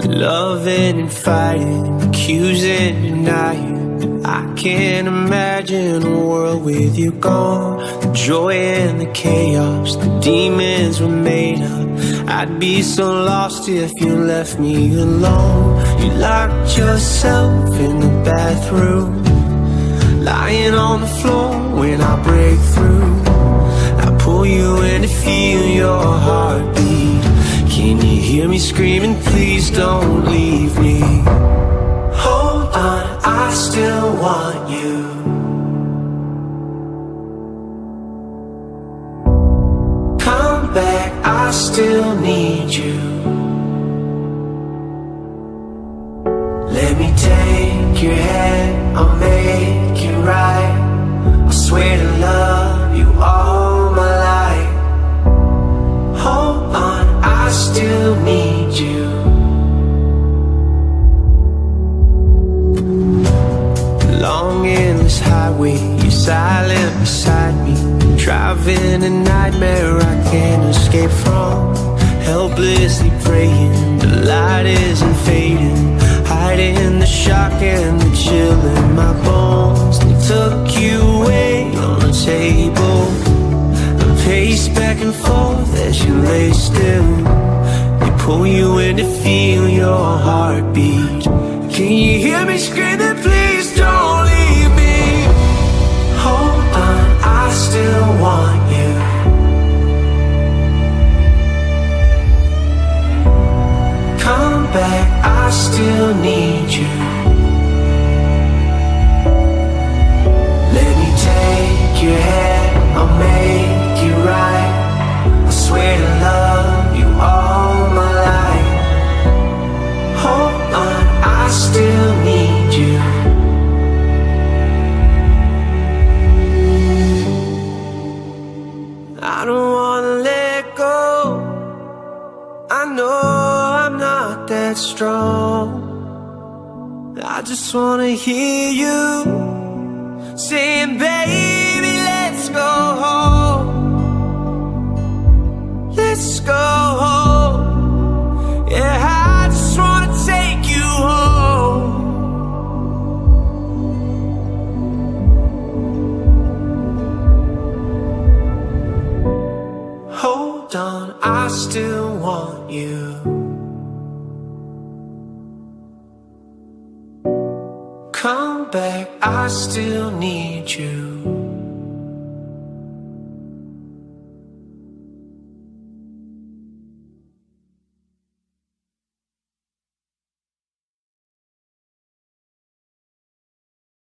Loving and fighting, accusing, denying. I can't imagine a world with you gone. The joy and the chaos, the demons were made up. I'd be so lost if you left me alone. You locked yourself in the bathroom, lying on the floor when I break through. I pull you in to feel your heartbeat. Can you hear me screaming, please don't leave me? Hold on, I still want you. Come back, I still need you. Let me take your hand, I'll make it right. I swear to love you all my life. Hold on, I still need you. Long endless highway, you're silent beside me. Driving a nightmare I can't escape from. Helplessly praying, the light isn't fading. Hiding the shock and the chill in my bones. They took you away on the table. I pace back and forth as you lay still. They pull you in to feel your heartbeat. Can you hear me screaming, please don't leave me? Hold on, I still want you. Come back, I still need you. Let me take your hand, I'll make it right. I swear to love you all my life. Hold on, I still need you. I don't wanna let go. I know I'm not that strong. I just wanna hear you saying, baby, let's go home. Let's go home. Yeah, I just wanna take you home. Hold on, I still want you. Come back, I still need you.